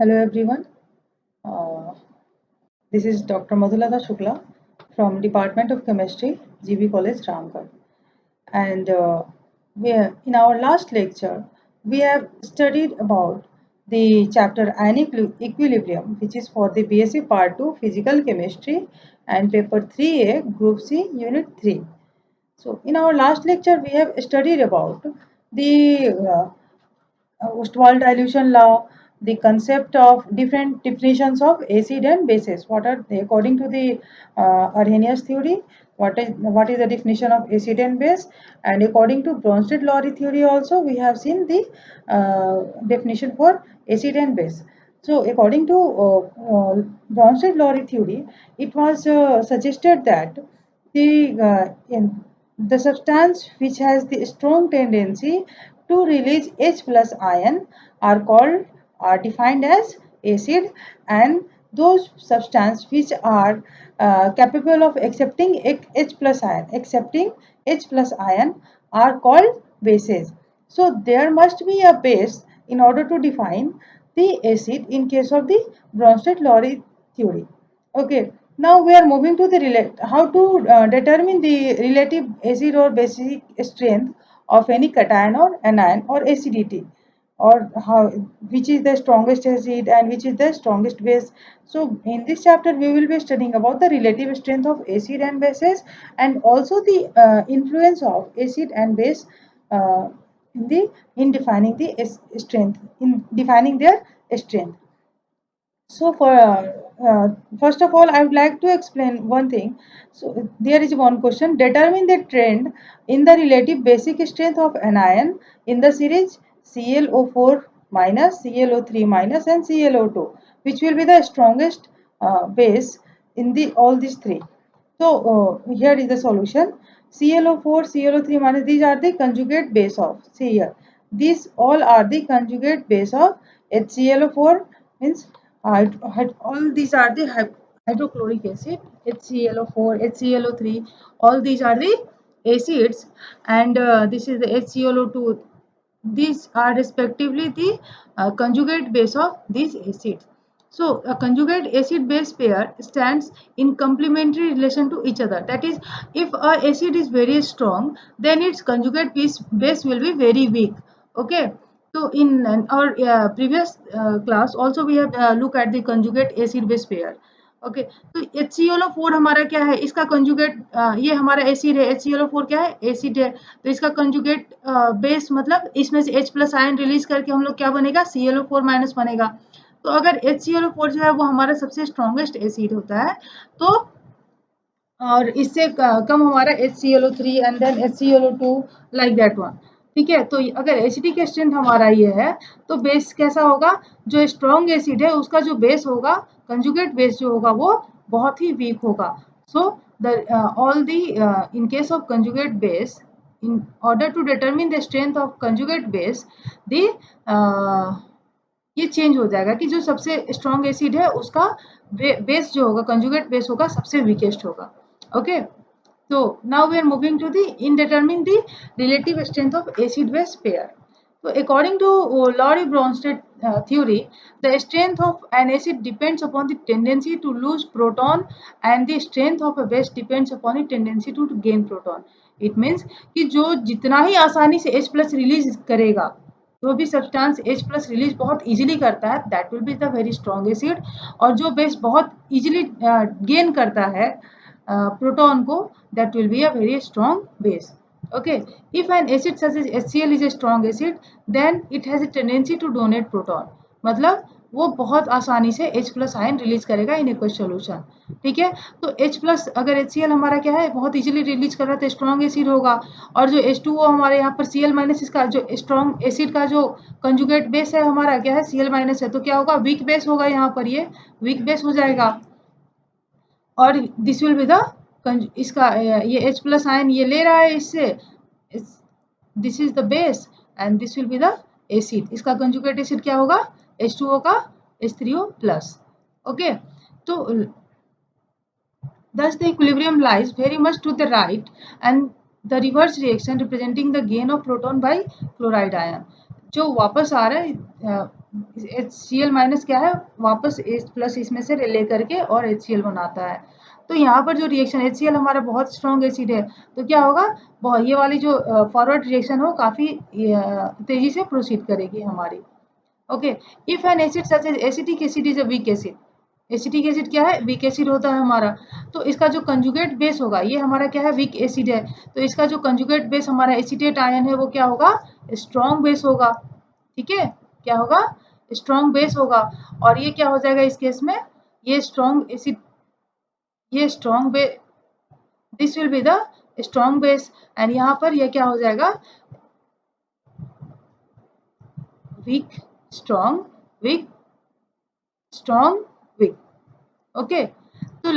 Hello everyone. Uh, this is Dr. Madhulata Shukla from Department of Chemistry, GB College, Ramgarh. And in our last lecture, we have studied about the chapter Ionic Equilibrium, which is for the BSc Part 2 Physical Chemistry and Paper 3A, Group C, Unit 3. So, in our last lecture, we have studied about the Ostwald dilution law, the concept of different definitions of acid and bases. What are they according to the Arrhenius theory? What is the definition of acid and base? And according to Bronsted-Lowry theory, also we have seen the definition for acid and base. So, according to Bronsted-Lowry theory, it was suggested that the substance which has the strong tendency to release H plus ion are defined as acid, and those substances which are capable of accepting H plus ion are called bases. So there must be a base in order to define the acid in case of the Bronsted-Lowry theory. Okay, now we are moving to the how to determine the relative acid or basic strength of any cation or anion or acidity, or how which is the strongest acid and which is the strongest base. So in this chapter we will be studying about the relative strength of acid and bases, and also the influence of acid and base uh, in defining the strength, in defining their strength. So for first of all, I would like to explain one thing. So there is one question: determine the trend in the relative basic strength of anion in the series ClO4 minus, ClO3 minus, and ClO2, which will be the strongest base in the all these three. So here is the solution. ClO4, ClO3 minus, these are the conjugate base of. See here, these all are the conjugate base of HClO4, means all these are the hydrochloric acid, HClO4, HClO3, all these are the acids, and this is the HClO2. These are respectively the conjugate base of these acids. So a conjugate acid base pair stands in complementary relation to each other. That is, if a acid is very strong, then its conjugate base will be very weak. Okay. So in our previous class also we have looked at the conjugate acid base pair. Okay, तो HClO4 हमारा क्या है, इसका conjugate ये हमारा acid है, HClO4 क्या है, एसिड है, तो इसका कंजुगेट बेस मतलब इसमें से H प्लस आयन रिलीज करके हम लोग क्या बनेगा, ClO4 माइनस बनेगा। तो अगर HClO4 जो है वो हमारा सबसे स्ट्रॉन्गेस्ट एसिड होता है, तो और इससे कम हमारा HClO3 and then HClO2, like that one. ठीक है, तो अगर एसिडिक स्ट्रेंथ हमारा ये है, तो बेस कैसा होगा, जो स्ट्रॉन्ग एसिड है उसका जो बेस होगा, कंजुगेट बेस जो होगा वो बहुत ही वीक होगा। So the all the in case of conjugate base, in order to determine the strength of conjugate base, the ये चेंज हो जाएगा कि जो सबसे स्ट्रॉन्ग एसिड है उसका बेस जो होगा, कंजुगेट बेस होगा, सबसे वीकेस्ट होगा। Okay, so now we are moving to the in determine the relative strength of acid base pair. So according to Lowry-Bronsted theory, the strength of an acid depends upon the tendency to lose proton, and the strength of a base depends upon the tendency to gain proton. It means कि जो जितना ही आसानी से H plus release करेगा, जो भी substance H plus release बहुत easily करता है, that will be the very strong acid, और जो बेस बहुत इजीली गेन करता है proton को, that will be a very strong base. Okay, if an acid such as HCl is a strong acid, then it has a tendency to donate proton, मतलब वो बहुत आसानी से H प्लस आयन रिलीज करेगा in aqueous solution. ठीक है, तो H plus अगर HCl हमारा क्या है, बहुत इजीली रिलीज कर रहा है, तो स्ट्रॉन्ग एसिड होगा, और जो H2O हमारे यहाँ पर Cl माइनस, इसका जो स्ट्रॉन्ग एसिड का जो कंजुगेट बेस है हमारा क्या है, Cl माइनस है, तो क्या होगा, वीक बेस होगा, यहाँ पर ये वीक बेस हो जाएगा, और दिस विल बी द इसका ये H प्लस आयन ये ले रहा है इससे, this is the base and this will be the acid, इसका कंजुगेट एसिड क्या होगा, H2O का H3O प्लस। ओके, तो thus the equilibrium lies very much to the right, and the reverse reaction representing the gain of proton by chloride ion. जो वापस आ रहा है HCl- क्या है, वापस H+ इसमें से ले करके और HCl बनाता है। तो यहाँ पर जो रिएक्शन HCl हमारा बहुत स्ट्रॉन्ग एसिड है, तो क्या होगा, ये वाली जो फॉरवर्ड रिएक्शन हो काफी तेजी से प्रोसीड करेगी हमारी। Okay, if an acid such as acetic acid is a weak acid, acetic acid क्या है, वीक एसिड होता है हमारा, तो इसका जो कंजुगेट बेस होगा, ये हमारा क्या है, वीक एसिड है, तो इसका जो कंजुगेट बेस हमारा एसिटेट आयन है वो क्या होगा, स्ट्रॉन्ग बेस होगा। ठीक है, क्या होगा, स्ट्रॉन्ग बेस होगा। और ये क्या हो जाएगा इस केस में, ये स्ट्रॉन्ग एसिड, ये strong base, this will be the strong base, and यहाँ पर ये क्या हो जाएगा, weak strong, weak strong weak. Okay, तो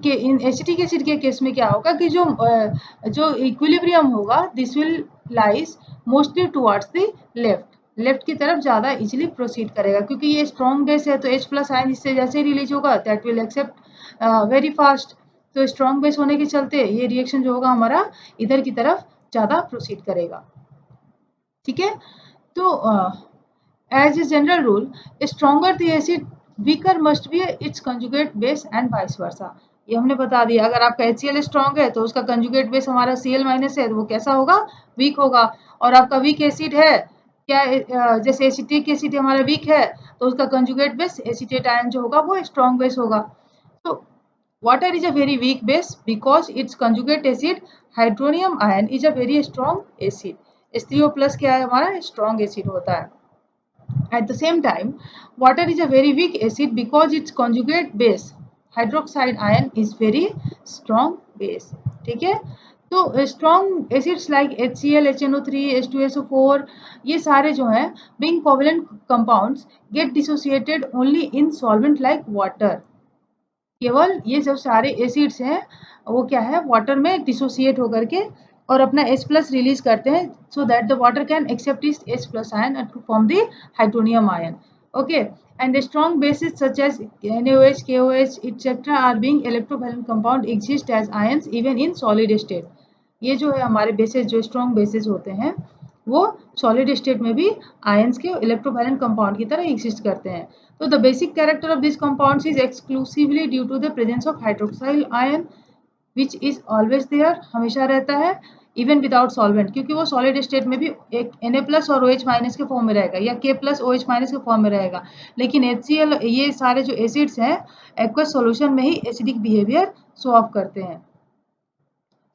इन एसिटिक एसिड के केस में क्या होगा कि जो इक्विलिब्रियम होगा, this will lies mostly towards the left, left की तरफ ज़्यादा इजीली प्रोसीड करेगा, क्योंकि ये स्ट्रॉन्ग बेस है, तो H+ आयन इससे जैसे ही रिलीज होगा that will accept very fast. तो स्ट्रॉन्ग बेस होने के चलते ये रिएक्शन जो होगा हमारा इधर की तरफ ज़्यादा प्रोसीड करेगा। ठीक है, तो as a general rule, stronger the acid, weaker must be its conjugate base and vice versa. ये हमने बता दिया, अगर आपका HCl स्ट्रॉन्ग है तो उसका कंजुगेट बेस हमारा Cl- है, तो वो कैसा होगा, वीक होगा। और आपका वीक एसिड है, क्या जैसे एसिटिक एसिड हमारा वीक है, तो उसका कंजुगेट बेस एसिटेट आयन जो होगा वो स्ट्रॉन्ग बेस होगा। तो water is a very weak base because its conjugate acid hydronium ion is a very strong acid. H3O+ क्या है हमारा, स्ट्रॉन्ग एसिड होता है। At the same time, water is a very weak acid because its conjugate base, hydroxide ion, is very strong base. ठीक है, तो strong acids like HCl, HNO3, H2SO4, ये सारे जो हैं being covalent compounds get dissociated only in solvent like water. केवल ये जो सारे एसिड्स हैं वो क्या है, वाटर में डिसोसिएट होकर के और अपना H+ रिलीज करते हैं, so that the water can accept इस H+ ion and to form the hydronium ion. Okay, and strong bases such as NaOH, KOH etc are being electrovalent compound exist as ions even in solid state. ये जो है हमारे basis, जो strong bases होते हैं वो solid state में भी आयंस के इलेक्ट्रोवैलेंट कंपाउंड की तरह एग्जिस्ट करते हैं। So the basic character of these compounds is exclusively due to the presence of hydroxyl ion, which is always there, हमेशा रहता है, even without solvent, क्योंकि वो solid state में भी एक Na+ और OH- के फॉर्म में रहेगा या K+ OH- के फॉर्म में रहेगा, लेकिन HCl, ये सारे जो एसिड्स हैं एक्वस सॉल्यूशन में ही एसिडिक बिहेवियर शो ऑफ करते हैं।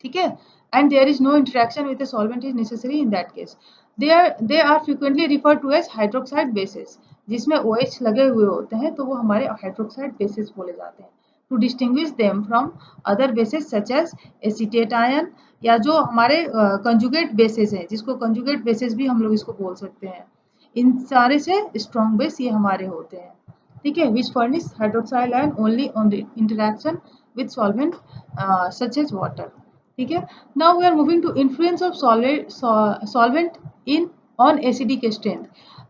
ठीक है, and there is no interaction with the solvent is necessary in that case. They are frequently referred to as hydroxide bases, जिसमें OH लगे हुए होते हैं तो वो हमारे हाइड्रोक्साइड बेसिस बोले जाते हैं। To distinguish them from other bases such as acetate ion, या जो हमारे कंजुगेट बेसिस हैं, जिसको कंजुगेट बेसिस भी हम लोग इसको बोल सकते हैं, इन सारे से स्ट्रॉन्ग बेस ये हमारे होते हैं। ठीक है, which furnish hydroxyl ion only on the interaction with solvent such as water. ठीक है, now we are moving to influence of solvent in on acidic strength.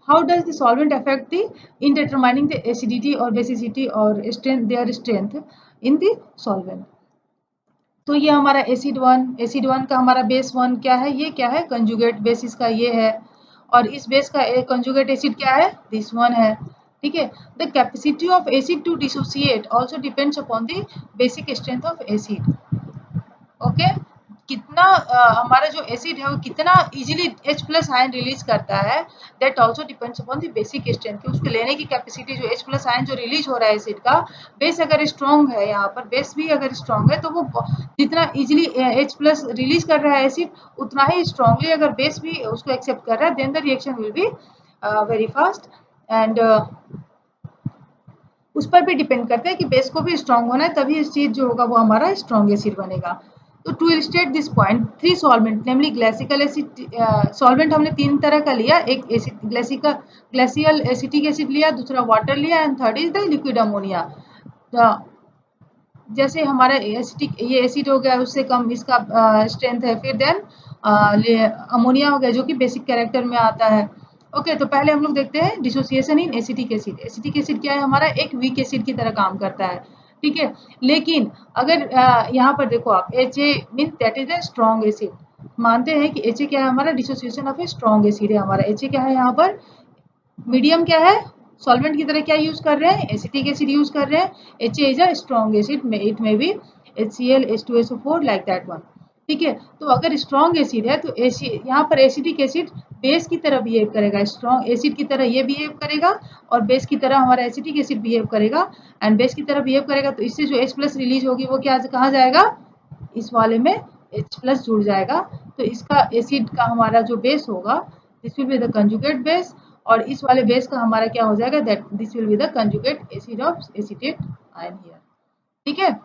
How does the solvent affect the in determining the acidity or basicity or strength, their strength in the solvent? तो ये हमारा acid one का हमारा base one क्या है, ये क्या है, कंजुगेट बेस इसका ये है, और इस बेस का कंजुगेट एसिड क्या है, दिस वन है। ठीक है, the capacity of acid to dissociate also depends upon the basic strength of acid. Okay, कितना हमारा जो एसिड है वो कितना इजीली H+ आयन रिलीज करता है, that also depends upon the basic strength, कि उसको लेने की कैपेसिटी, जो H+ आयन जो रिलीज हो रहा है एसिड का, बेस अगर स्ट्रॉन्ग है, यहाँ पर बेस भी अगर स्ट्रॉन्ग है तो वो जितना इजीली H+ रिलीज कर रहा है एसिड, उतना ही स्ट्रॉन्गली अगर बेस भी उसको एक्सेप्ट कर रहा है, then the reaction will be very fast. And उस पर भी डिपेंड करता है कि बेस को भी स्ट्रॉन्ग होना है, तभी इस चीज जो होगा वो हमारा स्ट्रॉन्ग एसिड बनेगा। तो to illustrate this point, 3 solvent namely glacial acid, solvent हमने 3 तरह का लिया, एक एसिड ग्लासियल एसिटिक एसिड लिया, दूसरा वाटर लिया, and third is the liquid ammonia. जैसे हमारा एसिटिक ये एसिड हो गया, उससे कम इसका स्ट्रेंथ है, फिर देन अमोनिया हो गया जो कि बेसिक कैरेक्टर में आता है। ओके, तो पहले हम लोग देखते हैं dissociation in acetic acid. Acetic acid क्या है हमारा, एक वीक एसिड की तरह काम करता है। ठीक है, लेकिन अगर यहाँ पर देखो आप, H A mean that is a strong acid, मानते हैं कि HA क्या है हमारा, dissociation of a strong acid है हमारा। HA क्या है यहाँ पर, मीडियम क्या है, सॉल्वेंट की तरह क्या यूज कर रहे हैं, एसिटिक एसिड यूज कर रहे हैं। HA is a strong acid, it may be HCl H2SO4 like that one. ठीक है, तो अगर स्ट्रॉन्ग एसिड है तो यहाँ पर एसिटिक एसिड बेस की तरह बिहेव करेगा, स्ट्रॉन्ग एसिड की तरह ये बिहेव करेगा और बेस की तरह हमारा एसिटिक एसिड बिहेव करेगा। एंड बेस की तरह बिहेव करेगा तो इससे जो H+ रिलीज होगी वो क्या कहाँ जाएगा, इस वाले में H+ जुड़ जाएगा। तो इसका एसिड का हमारा जो बेस होगा, this will be the conjugate base, और इस वाले बेस का हमारा क्या हो जाएगा, that this will be the conjugate acid of acetate ion here. ठीक है,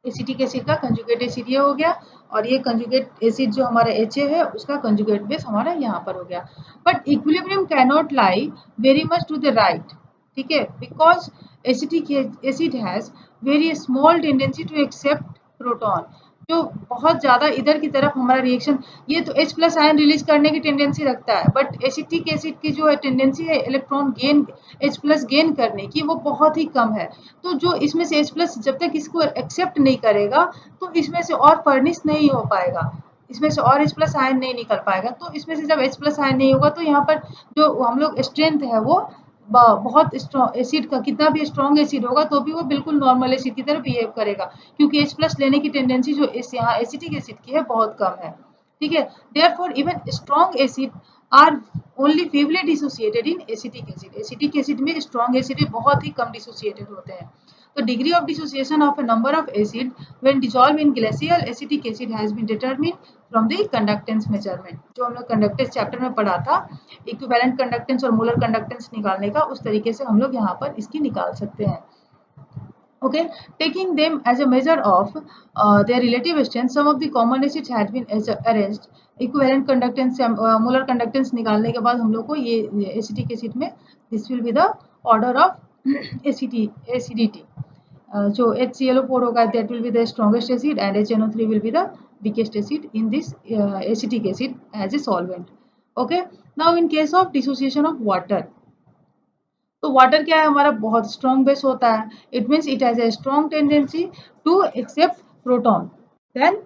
एसिटिक एसिड का कंजुगेट एसिड ये हो गया, और ये कंजुगेट एसिड जो हमारा HA है उसका कंजुगेट बेस हमारा यहाँ पर हो गया। But equilibrium cannot lie very much to the right, ठीक है, because acetic acid has very small tendency to accept proton. जो बहुत ज्यादा इधर की तरफ हमारा रिएक्शन, ये तो H+ आयन रिलीज करने की टेंडेंसी रखता है, बट एसिटिक एसिड की जो टेंडेंसी है इलेक्ट्रॉन गेन, H+ गेन करने की, वो बहुत ही कम है। तो जो इसमें से H+ जब तक इसको एक्सेप्ट नहीं करेगा तो इसमें से और फर्निश नहीं हो पाएगा, इसमें से और H+ आयन नहीं निकल पाएगा। तो इसमें से जब H+ आयन नहीं होगा तो यहाँ पर जो हम लोग स्ट्रेंथ है वो बहुत स्ट्रॉन्ग एसिड का, कितना भी स्ट्रॉन्ग एसिड होगा तो भी वो बिल्कुल नॉर्मल एसिड की तरह बिहेव करेगा, क्योंकि H+ लेने की टेंडेंसी जो इस यहाँ एसिटिक एसिड की है बहुत कम है। ठीक है, therefore even strong acid are only feebly dissociated in acetic acid. Acetic acid में स्ट्रॉन्ग एसिड बहुत ही कम डिसोसिएटेड होते हैं। The degree of dissociation of a number of acid when dissolved in glacial acetic acid has been determined from the conductance measurement। जो हम लोग conductance chapter में पढ़ा था, इक्विवेलेंट कंडक्टेंस और मोलर कंडक्टेंस निकालने का, उस तरीके से हम लोग यहाँ पर इसकी निकाल सकते हैं। Okay, taking them as a measure of their relative strength, some of the common acids had been arranged equivalent conductance, molar conductance निकालने के बाद हम लोग को ये एसिटिक एसिड में this will be the order of acidity। जो HClO4 होगा that will be the strongest acid and HNO3 will be the weakest acid in this acetic acid as a solvent। Okay, now in case of dissociation of water, तो water क्या है हमारा, बहुत strong base होता है, it means it has a strong tendency to accept proton then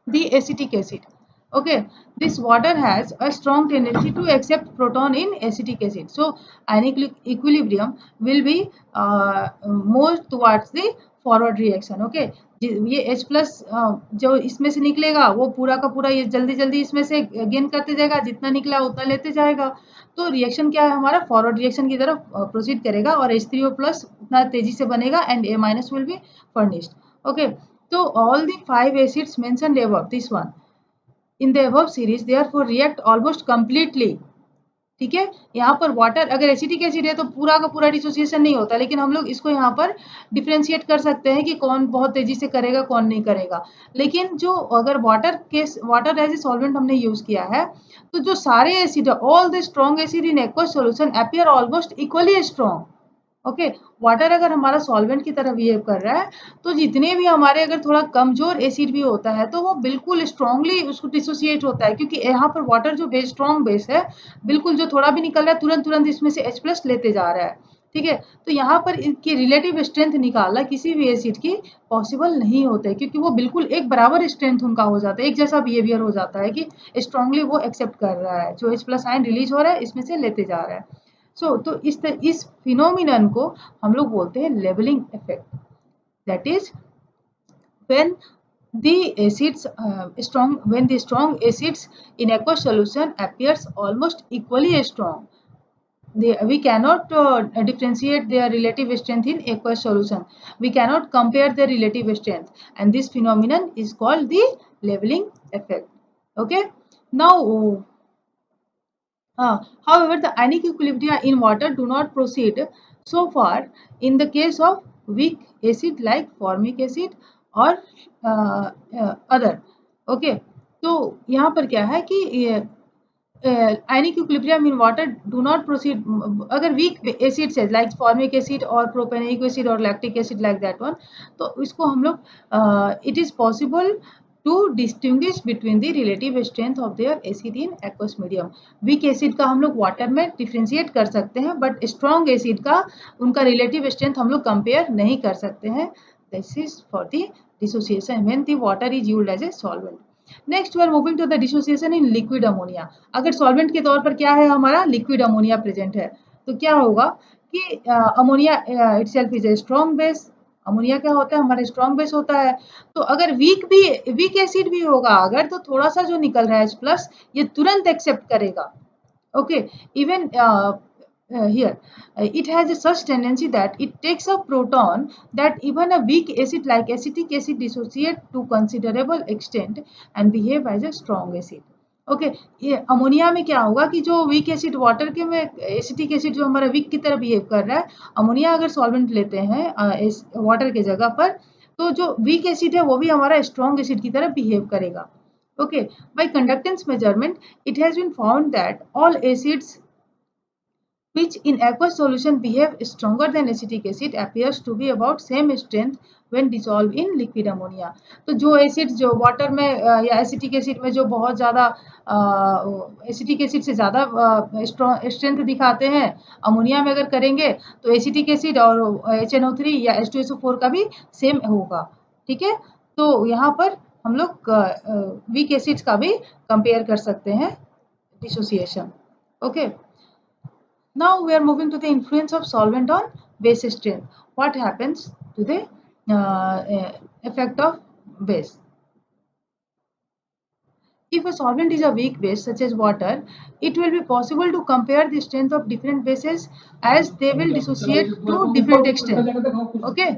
the acetic acid। Okay, this water has a strong tendency to accept proton in acetic acid, so ionic equilibrium will be more towards the forward reaction। Okay, ये H+ जो इसमें से निकलेगा वो पूरा का पूरा ये जल्दी जल्दी इसमें से गेन करते जाएगा, जितना निकला उतना लेते जाएगा। तो रिएक्शन क्या है हमारा, फॉरवर्ड रिएक्शन की तरफ प्रोसीड करेगा और H3O+ उतना तेजी से बनेगा and A- will be furnished। Okay, so all the 5 acids mentioned above, this one in the above series therefore react almost completely। ठीक है, यहाँ पर वाटर अगर एसिटिक एसिड है तो पूरा का पूरा डिसोसिएशन नहीं होता, लेकिन हम लोग इसको यहाँ पर डिफ्रेंशिएट कर सकते हैं कि कौन बहुत तेजी से करेगा कौन नहीं करेगा। लेकिन जो अगर वाटर एज ए सॉल्वेंट हमने यूज किया है तो जो सारे acid all the strong acid in aqueous solution appear almost equally strong. Okay, water अगर हमारा सॉल्वेंट की तरह बिहेव कर रहा है तो जितने भी हमारे अगर थोड़ा कमजोर एसिड भी होता है तो वो बिल्कुल स्ट्रांगली उसको डिसोसिएट होता है, क्योंकि यहाँ पर वाटर जो बेस स्ट्रॉन्ग बेस है, बिल्कुल जो थोड़ा भी निकल रहा है तुरंत तुरंत इसमें से H+ लेते जा रहा है। ठीक है, तो यहाँ पर इनकी रिलेटिव स्ट्रेंथ निकालना किसी भी एसिड की पॉसिबल नहीं होता है, क्योंकि वो बिल्कुल एक बराबर स्ट्रेंथ उनका हो जाता है, एक जैसा बिहेवियर हो जाता है कि स्ट्रांगली वो एक्सेप्ट कर रहा है, जो H+ आयन रिलीज हो रहा है इसमें से लेते जा रहा है। तो इस फिनोमिनन को हम लोग बोलते हैं levelling effect. That is when the acids when the strong acids in aqueous solution appears almost equally strong, we cannot differentiate their relative strength in aqueous solution, we cannot compare their relative strength, and this phenomenon is called the leveling effect। Okay, now however, the ionic equilibria in water do not proceed so far in the case of weak acid like formic acid or other। Okay, तो यहाँ पर क्या है कि ionic equilibrium in water do not proceed, अगर weak acids है like formic acid or propanoic acid or lactic acid like that one, तो इसको हम लोग it is possible to distinguish between the relative strength of their acid in aqueous medium। weak acid का हम लोग water में differentiate कर सकते हैं, बट स्ट्रॉन्ग एसिड का उनका रिलेटिव स्ट्रेंथ हम लोग कंपेयर नहीं कर सकते हैं। This is for the dissociation when the water is used as a solvent. Next we are moving to the dissociation in liquid ammonia. अगर सॉल्वेंट के तौर पर क्या है हमारा लिक्विड अमोनिया प्रेजेंट है तो क्या होगा कि ammonia itself is a strong base. Ammonia क्या होता है हमारा स्ट्रॉन्ग बेस होता है. तो अगर वीक एसिड भी होगा अगर तो थोड़ा सा जो निकल रहा है प्लस ये तुरंत एक्सेप्ट करेगा. Okay even here it has a such tendency that it takes a proton that even a weak acid like acetic acid dissociate to considerable extent and behave as a strong acid. Okay ये ammonia में क्या होगा कि जो weak acid water के में acetic acid जो हमारा वीक की तरह बिहेव कर रहा है अमोनिया अगर सॉल्वेंट लेते हैं वाटर के जगह पर तो जो वीक एसिड है वो भी हमारा स्ट्रॉन्ग एसिड की तरह बिहेव करेगा. Okay by conductance measurement it has been found that all acids which in aqueous solution behave stronger than acetic acid appears to be about same strength when dissolved in liquid ammonia. तो जो acid जो water में या acetic acid में जो बहुत ज़्यादा acetic acid से ज़्यादा स्ट्रेंथ दिखाते हैं अमोनिया में अगर करेंगे तो एसिटिक एसिड और HNO3 या H2SO4 का भी सेम होगा. ठीक है तो यहाँ पर हम लोग वीक एसिड्स का भी कंपेयर कर सकते हैं dissociation. Okay Now we are moving to the influence of solvent on base strength. What happens to the effect of base? If a solvent is a weak base such as water, it will be possible to compare the strength of different bases as they will dissociate to different extent. Okay.